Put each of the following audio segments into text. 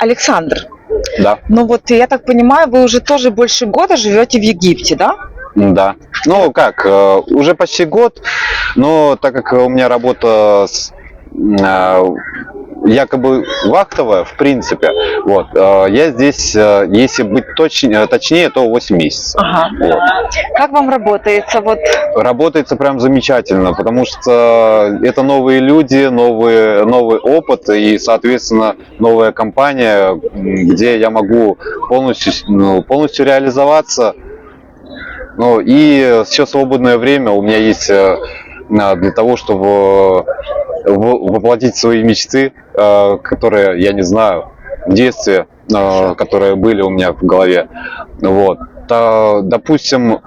Александр, Да, ну вот я так понимаю, вы уже тоже больше года живете в Египте, да? да. Ну как, уже почти год, но так как у меня работа якобы вахтовая, в принципе, вот, я здесь, если быть точнее, то 8 месяцев. Ага. Вот. Как вам работается? Вот. Работается прям замечательно, потому что это новые люди, новый опыт и, соответственно, новая компания, где я могу полностью реализоваться. Ну и все свободное время у меня есть для того, чтобы воплотить свои мечты, которые, я не знаю, в детстве, которые были у меня в голове. Вот. Допустим,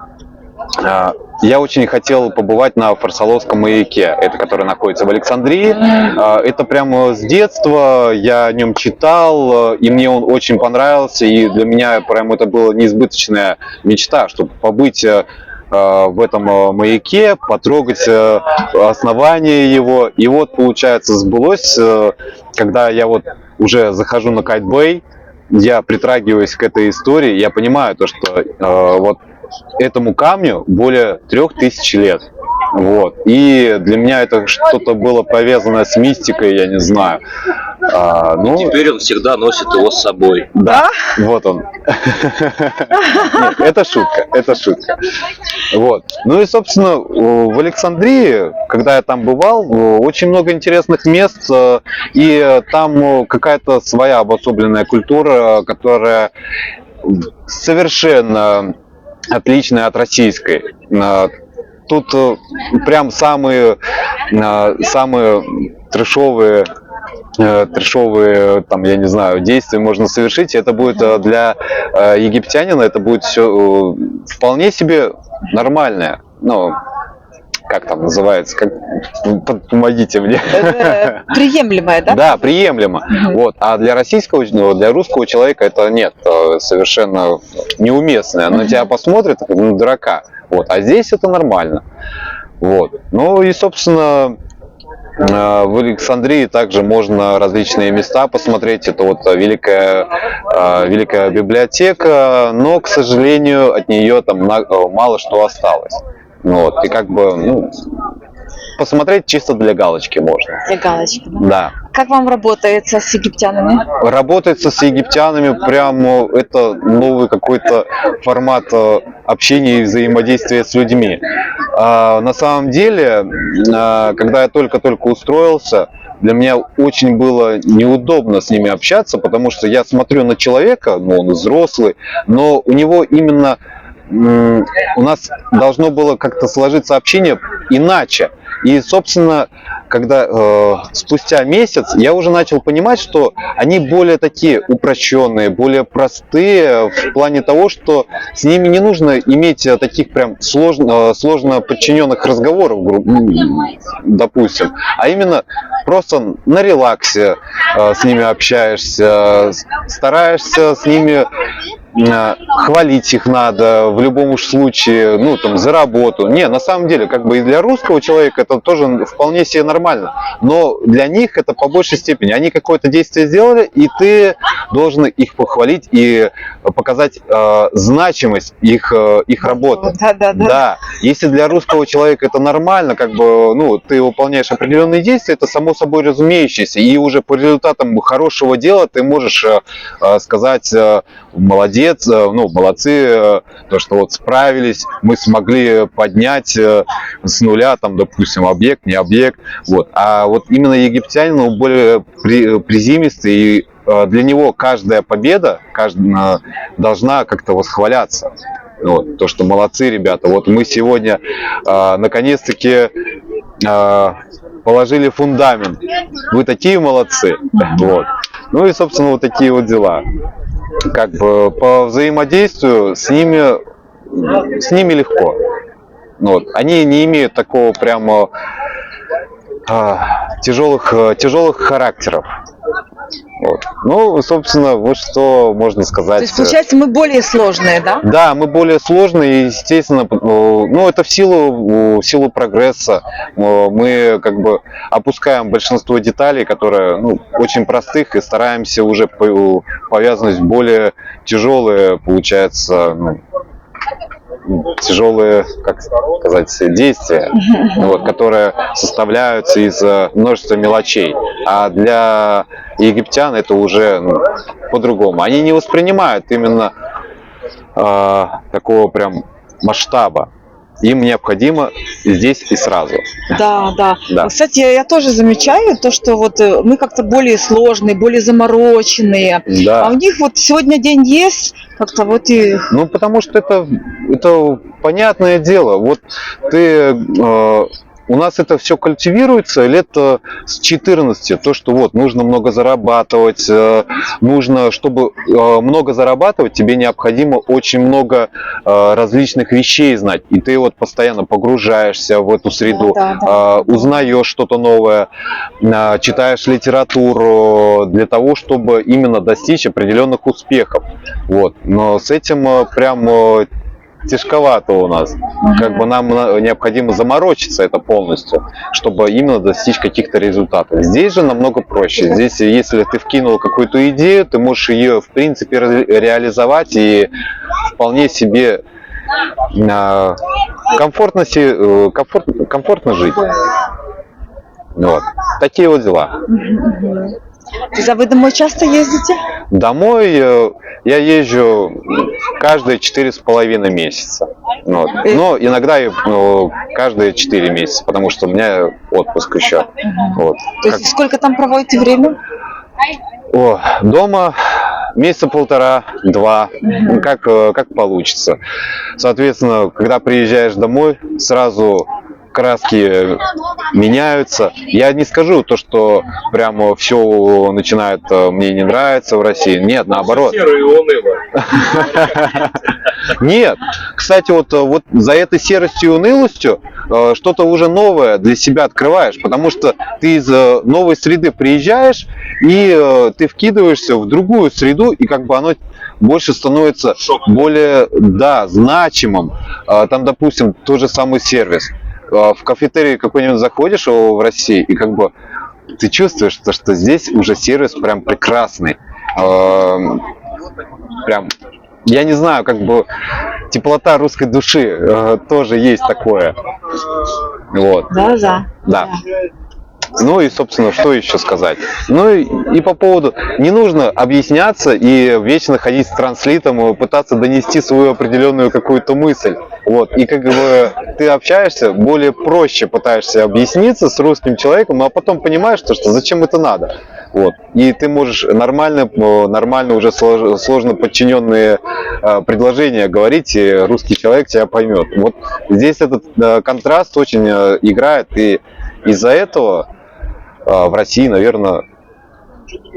я очень хотел побывать на Фарсаловском маяке, это который находится в Александрии. Это прямо с детства, я о нем читал, и мне он очень понравился, и для меня прям это была неизбыточная мечта, чтобы побыть в этом маяке, потрогать основание его. И вот, получается, сбылось, когда я вот уже захожу на Кайт-Бэй, я притрагиваюсь к этой истории, я понимаю то, что вот этому камню более 3000 лет. Вот. И для меня это что-то было повязано с мистикой, я не знаю. И теперь он всегда носит его с собой. Да, вот он. Нет, это шутка, это шутка. Вот. Ну и, собственно, в Александрии, когда я там бывал, очень много интересных мест, и там какая-то своя обособленная культура, которая совершенно отличная от российской. Тут прям самые трэшовые там, я не знаю, действия можно совершить. Это будет для египтянина, это будет все вполне себе нормальное. Ну, как там называется? Помогите мне. Это приемлемое, да? Да, приемлемо. Вот. А для русского человека это нет, совершенно неуместное. На тебя посмотрят, как на дурака. Вот. А здесь это нормально. Вот. Ну и, собственно, в Александрии также можно различные места посмотреть. Это вот великая библиотека, но, к сожалению, от нее там мало что осталось. Вот. И как бы, посмотреть чисто для галочки можно. Для галочки, да? Да. Как вам работается с египтянами? Работается с египтянами прямо это новый какой-то формат общения и взаимодействия с людьми. На самом деле, когда я только-только устроился, для меня очень было неудобно с ними общаться, потому что я смотрю на человека, он взрослый, но у него именно у нас должно было как-то сложиться общение иначе. И, собственно, когда спустя месяц я уже начал понимать, что они более такие упрощенные, более простые в плане того, что с ними не нужно иметь таких прям сложно подчиненных разговоров, допустим, а именно просто на релаксе с ними общаешься, стараешься с ними хвалить их надо в любом уж случае, за работу. Не, на самом деле, как бы и для русского человека это тоже вполне себе нормально. Но для них это по большей степени. Они какое-то действие сделали, и ты должен их похвалить и показать значимость их работы. Да. Если для русского человека это нормально, как бы, ты выполняешь определенные действия, это само собой разумеющееся. И уже по результатам хорошего дела ты можешь сказать: молодец, молодцы, то, что вот справились, мы смогли поднять с нуля, там, допустим, объект, не объект. Вот. А вот именно египтянин, он более приземистый, и для него каждая победа должна как-то восхваляться. Вот. То, что молодцы, ребята. Вот мы сегодня наконец-таки положили фундамент. Вы такие молодцы. Вот. Ну и, собственно, вот такие вот дела. Как бы по взаимодействию с ними легко. Вот. Они не имеют такого прямо тяжелых характеров. Вот. Ну, собственно, вот что можно сказать. То есть, получается, мы более сложные, да? Да, мы более сложные, и, естественно, ну, это в силу прогресса. Мы как бы опускаем большинство деталей, которые, ну, очень простых, и стараемся уже повязывать в более тяжелые, получается, ну, тяжелые, как сказать, действия, вот, которые составляются из множества мелочей. А для египтян это уже, ну, по-другому. Они не воспринимают именно такого прям масштаба. Им необходимо здесь и сразу. Да, да. Да. Кстати, я тоже замечаю то, что вот мы как-то более сложные, более замороченные. А Да. у них вот сегодня день есть, как-то вот и... Ну, потому что это понятное дело. Вот ты... у нас это все культивируется лет с 14. То, что вот нужно много зарабатывать, нужно, чтобы много зарабатывать, тебе необходимо очень много различных вещей знать. И ты вот постоянно погружаешься в эту среду, узнаешь что-то новое, читаешь литературу для того, чтобы именно достичь определенных успехов. Вот. Но с этим прям тяжковато у нас. Как бы нам необходимо заморочиться это полностью, чтобы именно достичь каких-то результатов. Здесь же намного проще. Здесь, если ты вкинул какую-то идею, ты можешь ее, в принципе, реализовать и вполне себе комфортно жить. Вот. Такие вот дела. А вы домой часто ездите? Домой я езжу каждые 4,5 месяца. Вот. Но иногда и каждые 4 месяца, потому что у меня отпуск еще. Вот. То есть сколько там проводите время? Дома месяца 1,5-2, ну, как получится. Соответственно, когда приезжаешь домой, сразу краски меняются. Я не скажу то, что прямо все начинает мне не нравиться в России. Нет, наоборот. Серо и уныло. Нет. Кстати, вот за этой серостью и унылостью что-то уже новое для себя открываешь, потому что ты из новой среды приезжаешь, и ты вкидываешься в другую среду, и как бы оно больше становится более, да, значимым. Там, допустим, тот же самый сервис. В кафетерий какой-нибудь заходишь в России, и как бы ты чувствуешь, что здесь уже сервис прям прекрасный. Прям, я не знаю, как бы теплота русской души тоже есть такое. Вот. Да. Ну и, собственно, что еще сказать? Ну и по поводу... Не нужно объясняться и вечно ходить с транслитом и пытаться донести свою определенную какую-то мысль. Вот. И как бы ты общаешься, более проще пытаешься объясниться с русским человеком, а потом понимаешь, что зачем это надо. Вот. И ты можешь нормально уже сложно подчиненные предложения говорить, и русский человек тебя поймет. Вот здесь этот контраст очень играет, и из-за этого в России, наверное,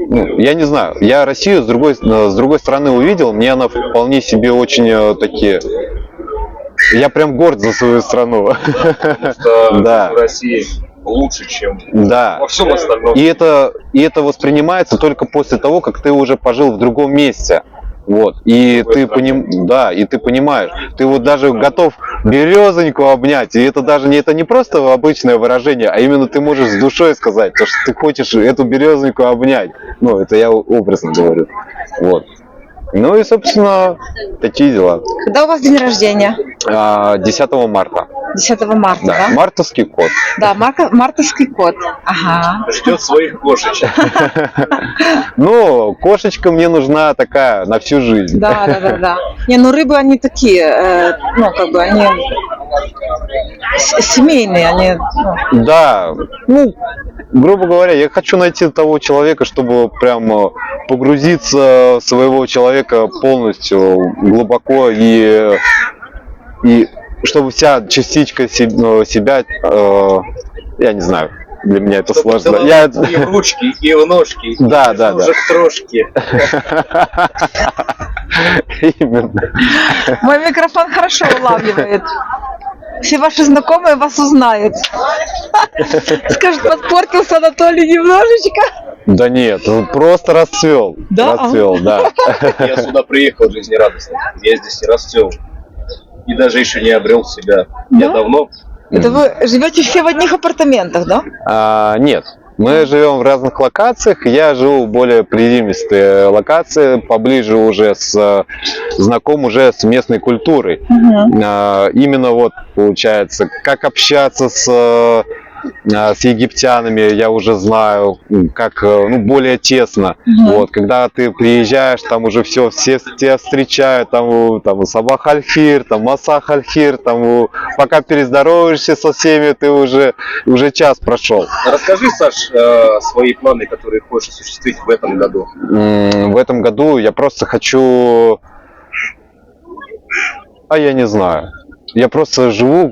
ну, я не знаю, я Россию с другой стороны увидел, мне она вполне себе очень такие... Я прям горд за свою страну. Да. В России лучше, чем во всем остальном. И это воспринимается только после того, как ты уже пожил в другом месте. Вот. И ты понимаешь, ты вот даже готов березоньку обнять, и это даже не просто обычное выражение, а именно ты можешь с душой сказать, то, что ты хочешь эту березоньку обнять. Ну, это я образно говорю. Вот. Ну и, собственно, такие дела. Когда у вас день рождения? 10 марта. 10 марта, да? Мартовский кот. Да, мартовский кот. Ага. Ждет своих кошечек. Ну, кошечка мне нужна такая на всю жизнь. Да. Не, ну рыбы они такие, ну, как бы они семейные, они... Ну. Да, ну, грубо говоря, я хочу найти того человека, чтобы прям погрузиться в своего человека полностью, глубоко, и чтобы вся частичка себя, я не знаю, для меня это сложно. И в ручки, и в ножки, да. уже в трошки. Именно. Мой микрофон хорошо улавливает. Все ваши знакомые вас узнают. Скажут, подпортился Анатолий немножечко. Да нет, он просто расцвел. Да? Расцвел, да. Я сюда приехал жизнерадостно. Я здесь не расцвел. И даже еще не обрел себя. Я Да? давно. Это вы живете все в одних апартаментах, да? Нет, мы живем в разных локациях. Я живу в более приземистой локации, поближе уже знаком уже с местной культурой. Мгм. Именно вот получается, как общаться с египтянами, я уже знаю, как более тесно. Мгм. Вот, когда ты приезжаешь, там уже все тебя встречают, там Сабах аль-Хир, там Масах аль-Хир, пока перездороваешься со всеми, ты уже час прошел. Расскажи, Саш, свои планы, которые хочешь осуществить в этом году. В этом году я просто хочу... я не знаю. Я просто живу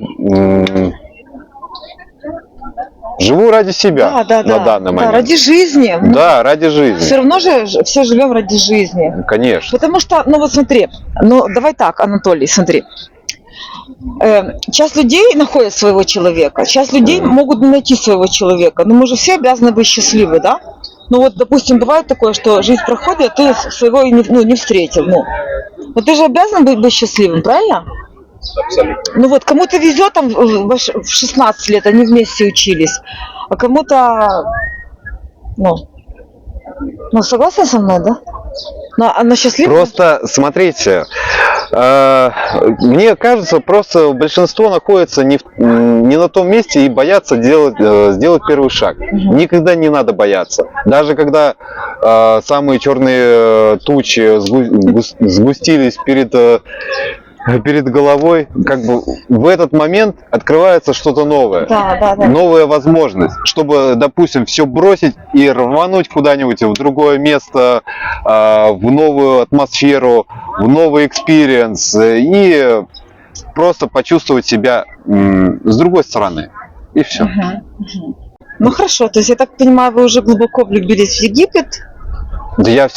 ради себя Да, на данный момент. ради жизни. Да, ради жизни. Все равно же все живем ради жизни. Конечно. Потому что, вот смотри, давай так, Анатолий, смотри. Часть людей находят своего человека, часть людей могут не найти своего человека. Но мы же все обязаны быть счастливы, да? Ну вот, допустим, бывает такое, что жизнь проходит, а ты своего не встретил. Но ты же обязан быть счастливым, правильно? Абсолютно. Ну вот, кому-то везет там в 16 лет, они вместе учились, а кому-то, согласна со мной, да? Она счастлива? Просто смотрите, мне кажется, просто большинство находится не на том месте и боятся сделать первый шаг. Никогда не надо бояться. Даже когда самые черные тучи сгустились перед головой, как бы в этот момент открывается что-то новое. Да. Новая возможность, чтобы, допустим, все бросить и рвануть куда-нибудь в другое место, в новую атмосферу, в новый экспириенс и просто почувствовать себя с другой стороны. И все. Ну хорошо, то есть я так понимаю, вы уже глубоко влюбились в Египет? Да я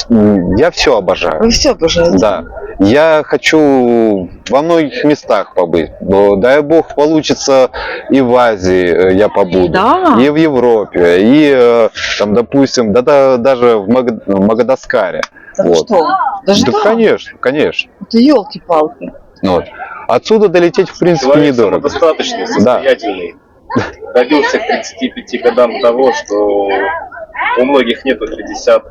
все обожаю. Вы все обожаете? Да. Я хочу во многих местах побыть. Но, дай бог, получится и в Азии я побуду, Да. и в Европе, и там, допустим, даже в Мадагаскаре. Да Вот. что? Даже Да, там? конечно. Это елки-палки. Вот. Отсюда долететь, в принципе, Человек недорого. самодостаточный, состоятельный. Добился к 35 годам того, что у многих нету 50.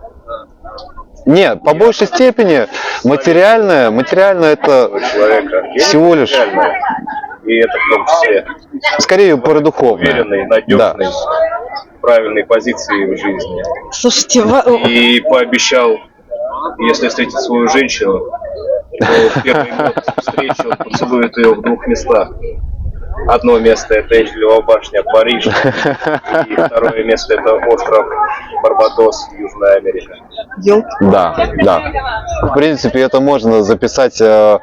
Нет, по большей степени материальное это человека. всего лишь, И это в том числе скорее, парадуховное. уверенный, надежный, правильной позиции в жизни. Слушайте, И пообещал, если встретит свою женщину, то в первый год встречи он поцелует ее в 2 местах. Одно место — это Эйфелева башня, Париж, и второе место — это остров Барбадос, Южная Америка. Да. В принципе, это можно записать в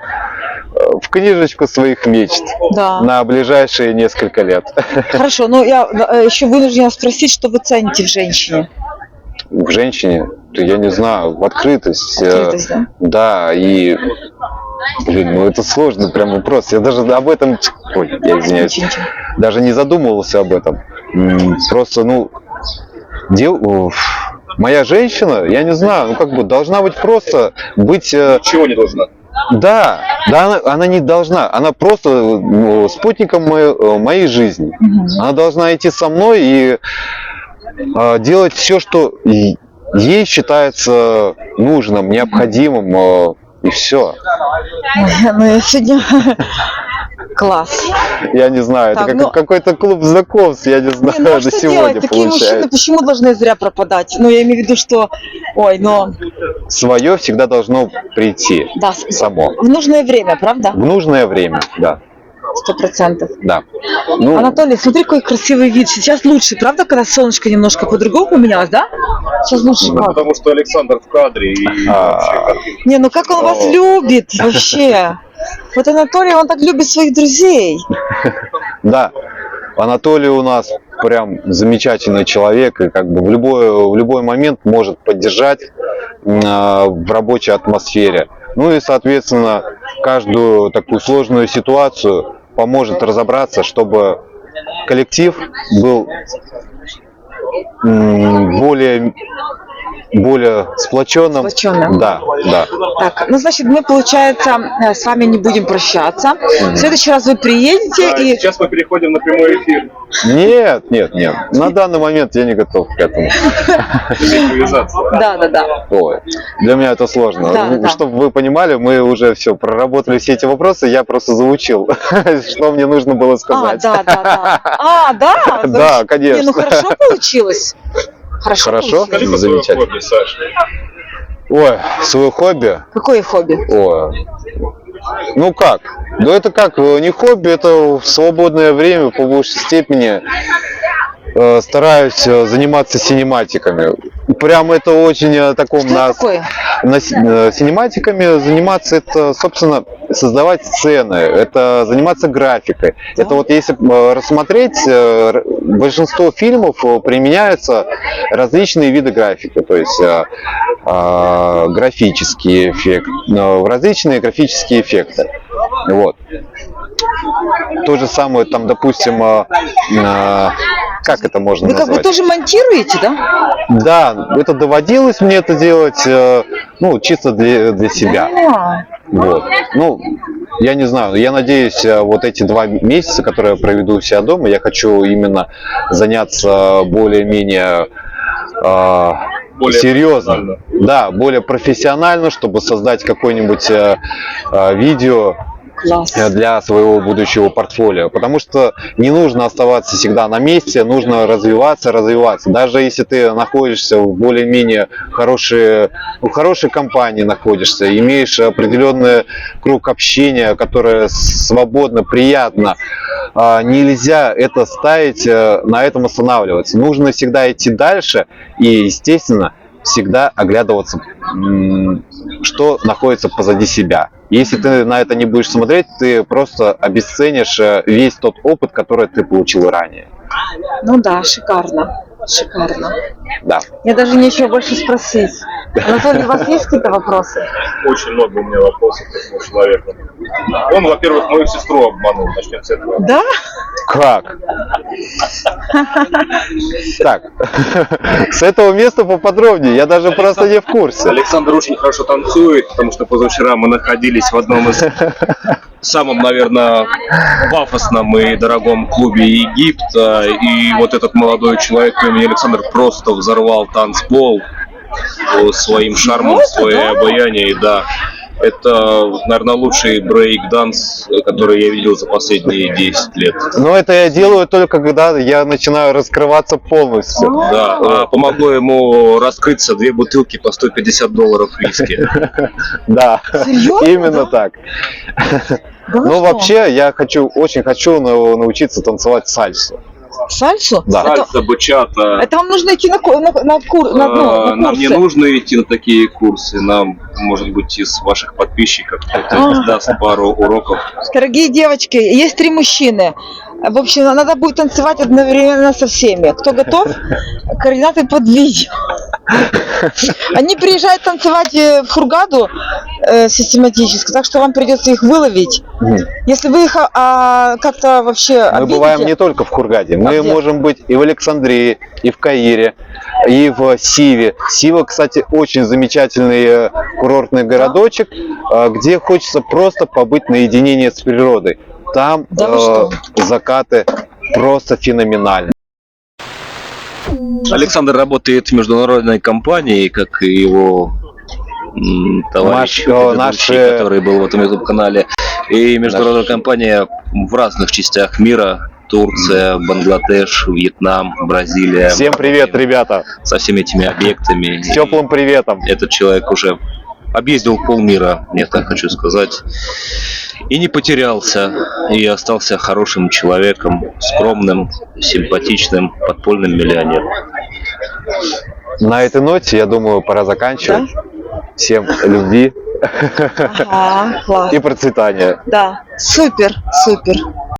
книжечку своих мечт на ближайшие несколько лет. Хорошо, но я еще вынуждена спросить, что вы цените в женщине? В женщине, я не знаю, открытость. Открытость, да? Да, и... Блин, это сложный прям вопрос. Я даже об этом... я извиняюсь. Даже не задумывался об этом. Просто, моя женщина, я не знаю, должна быть просто быть... Ничего не должна. Да, она не должна. Она просто спутником моей жизни. Она должна идти со мной и делать все, что ей считается нужным, необходимым, и все. Ну я сегодня... Класс. Я не знаю, Так, это какой-то клуб знакомств, я не знаю, а до что сегодня делать? Такие мужчины получается. почему должны зря пропадать? Я имею в виду, что... Свое всегда должно прийти само. В нужное время, правда? В нужное время, да. 100%. Да. Анатолий, смотри, какой красивый вид. Сейчас лучше, правда, когда солнышко немножко по-другому поменялось, да? Сейчас лучше. Потому что Александр в кадре и вообще Не, как он вас любит вообще. Вот Анатолий, он так любит своих друзей. Да. Анатолий у нас прям замечательный человек, и в любой момент может поддержать в рабочей атмосфере. И, соответственно, каждую такую сложную ситуацию поможет разобраться, чтобы коллектив был более сплоченным. Сплоченным. Да, да. Так, ну, значит, мы, получается, с вами не будем прощаться. В следующий раз вы приедете Да, и... сейчас мы переходим на прямой эфир. Нет. На данный момент я не готов к этому. Импровизация. Да. Ой, для меня это сложно. Да. Чтобы вы понимали, мы уже все проработали все эти вопросы, я просто заучил, что мне нужно было сказать. Да. Да, Значит, конечно. Не, ну хорошо получилось. Хорошо? получилось. Скажи про свое Замечательно. хобби, Саш. Ой, свое хобби? Какое хобби? Ой. Ну как? Ну это как, не хобби, это в свободное время по большей степени стараюсь заниматься синематиками. Прям это очень таком Что это такое? Синематиками заниматься, это, собственно, создавать сцены, это заниматься графикой. Да. Это вот если рассмотреть, большинство фильмов применяются различные виды графики, то есть графический эффект, различные графические эффекты. Вот. То же самое, там, допустим, как это можно Вы как бы назвать? тоже монтируете, да? Да, это доводилось мне это делать, ну, чисто для себя. Да. Вот. Ну, я не знаю, я надеюсь, вот эти 2 месяца, которые я проведу у себя дома, я хочу именно заняться более-менее Более серьезно. профессионально. Да, более профессионально, чтобы создать какое-нибудь видео Класс. для своего будущего портфолио. Потому что не нужно оставаться всегда на месте, нужно развиваться. Даже если ты находишься в более-менее в хорошей компании находишься, имеешь определенный круг общения, которое свободно, приятно, нельзя это ставить, на этом останавливаться. Нужно всегда идти дальше и, естественно, всегда оглядываться, что находится позади себя. Если ты на это не будешь смотреть, ты просто обесценишь весь тот опыт, который ты получил ранее. Ну да, шикарно. Да. Мне даже нечего больше спросить. Анатолий, у вас есть какие-то вопросы? Очень много у меня вопросов к этому человеку. Он, во-первых, мою сестру обманул. Начнем с этого. Да? Как? Так, с этого места поподробнее, я даже просто не в курсе. Александр очень хорошо танцует, потому что позавчера мы находились в одном из самом, наверное, пафосном и дорогом клубе Египта. И вот этот молодой человек по имени Александр просто взорвал танцпол своим шармом, своей обаянием. И да, это, наверное, лучший брейк-данс, который я видел за последние 10 лет. Но это я делаю только когда я начинаю раскрываться полностью. Да, а помогло ему раскрыться 2 бутылки по $150 виски. Да, Серьезно, именно да? так. Да вы Ну что? вообще, я очень хочу научиться танцевать сальсу. Сальсу? Да. Сальса, бачата. Это вам нужно идти на Нам не курсы. нужно идти на такие курсы. Нам, может быть, из ваших подписчиков кто-то даст пару уроков. Дорогие девочки, есть 3 мужчины. В общем, надо будет танцевать одновременно со всеми. Кто готов? Координаты под видео. Они приезжают танцевать в Хургаду систематически, так что вам придется их выловить. Если вы их как-то вообще Мы обидите, бываем не только в Хургаде, мы где? можем быть и в Александрии, и в Каире, и в Сиве. Сива, кстати, очень замечательный курортный городочек, где хочется просто побыть наедине с природой. Там Да вы что? закаты просто феноменальны. Александр работает в международной компании, как и его товарищ, предыдущий, который был в этом YouTube-канале. И международная компания в разных частях мира. Турция, Бангладеш, Вьетнам, Бразилия. Всем привет, ребята! Со всеми этими объектами. С теплым приветом! Этот человек уже объездил полмира, я так хочу сказать. И не потерялся, и остался хорошим человеком, скромным, симпатичным, подпольным миллионером. На этой ноте, я думаю, пора заканчивать. Всем любви Ага, класс. и процветания. Да, супер.